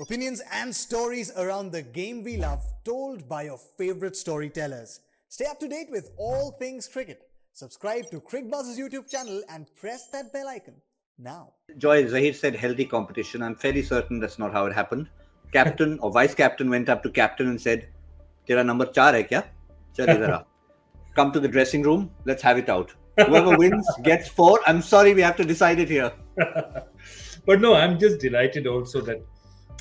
Opinions and stories around the game we love, told by your favorite storytellers. Stay up to date with all things cricket. Subscribe to Cricbuzz's YouTube channel and press that bell icon now. Joy, Zaheer said healthy competition. I'm fairly certain that's not how it happened. Captain or vice captain went up to captain and said, "Tera number 4 hai kya? Chal idhar aa. Come to the dressing room. Let's have it out. Whoever wins gets 4. I'm sorry, we have to decide it here." But no, I'm just delighted also that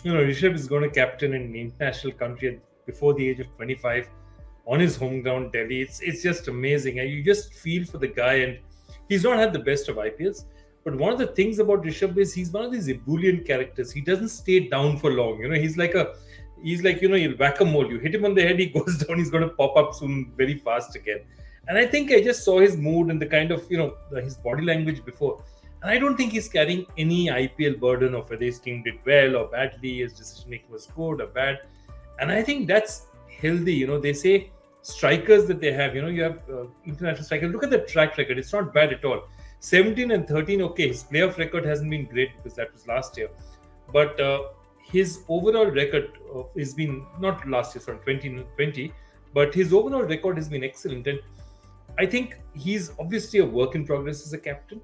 Rishabh is going to captain an international country before the age of 25 on his home ground, Delhi. It's just amazing, and you just feel for the guy. And he's not had the best of IPLs, but one of the things about Rishabh is he's one of these ebullient characters. He doesn't stay down for long. He's like you'll whack-a-mole. You hit him on the head, he goes down. He's going to pop up soon, very fast again. And I think I just saw his mood and the kind of his body language before. And I don't think he's carrying any IPL burden of whether his team did well or badly, his decision making was good or bad. And I think that's healthy. They say strikers that they have, you have international strikers. Look at the track record. It's not bad at all. 17 and 13, okay, his playoff record hasn't been great because that was last year. But his overall record has been, not last year, sorry, 2020, but his overall record has been excellent. And I think he's obviously a work in progress as a captain.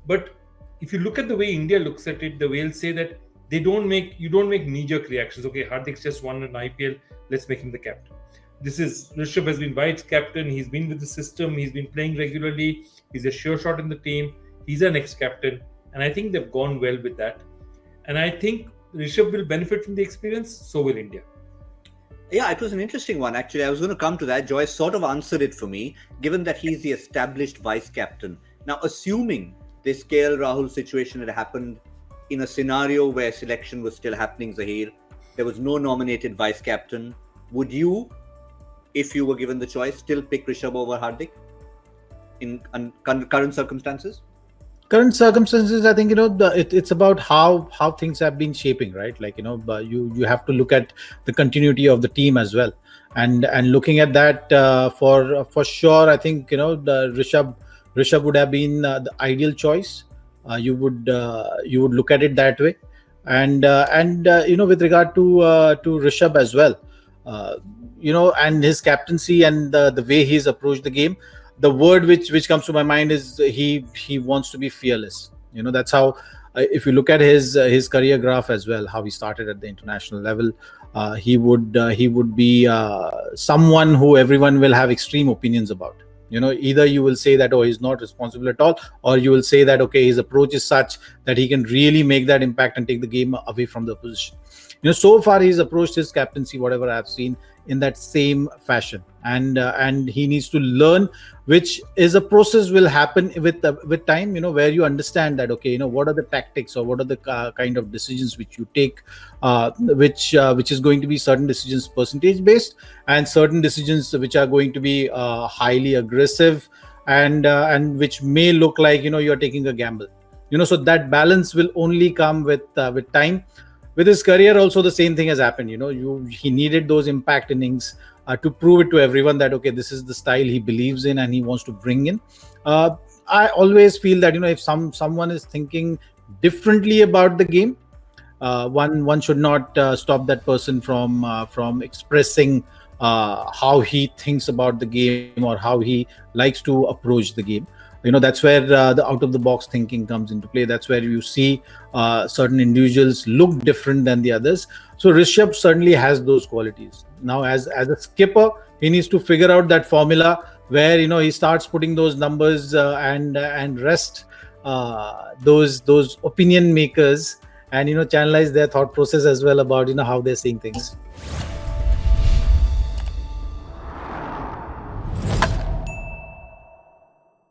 But if you look at the way India looks at it, the way they'll say that you don't make knee-jerk reactions. Okay, Hardik's just won an IPL, let's make him the captain. Rishabh has been vice captain, he's been with the system, he's been playing regularly, he's a sure shot in the team, he's an ex-captain, and I think they've gone well with that. And I think Rishabh will benefit from the experience, so will India. Yeah, it was an interesting one. Actually, I was going to come to that. Joy sort of answered it for me, given that he's the established vice captain. Now, assuming this KL Rahul situation had happened in a scenario where selection was still happening, Zaheer, there was no nominated vice captain. Would you, if you were given the choice, still pick Rishabh over Hardik in current circumstances? Current circumstances, I think it's about how things have been shaping, right? Like but you have to look at the continuity of the team as well, and looking at that for sure, I think the Rishabh would have been the ideal choice. You would look at it that way, and with regard to Rishabh as well, and his captaincy and the way he's approached the game. The word which comes to my mind is he wants to be fearless. That's how, if you look at his career graph as well, how he started at the international level, he would be someone who everyone will have extreme opinions about. Either you will say that, oh, he's not responsible at all, or you will say that, okay, his approach is such that he can really make that impact and take the game away from the opposition. So far he's approached his captaincy, whatever I've seen, in that same fashion, and he needs to learn, which is a process will happen with time. Where you understand that, okay, what are the tactics or what are the kind of decisions which you take, which is going to be certain decisions percentage based, and certain decisions which are going to be highly aggressive, and which may look like you're taking a gamble. So that balance will only come with time. With his career also, the same thing has happened. He needed those impact innings to prove it to everyone that, okay, this is the style he believes in and he wants to bring in. I always feel that if someone is thinking differently about the game, one should not stop that person from expressing how he thinks about the game or how he likes to approach the game. That's where the out of the box thinking comes into play. That's where you see certain individuals look different than the others. So Rishabh certainly has those qualities. Now, as a skipper, he needs to figure out that formula where he starts putting those numbers and rest those opinion makers, and channelize their thought process as well about how they're seeing things.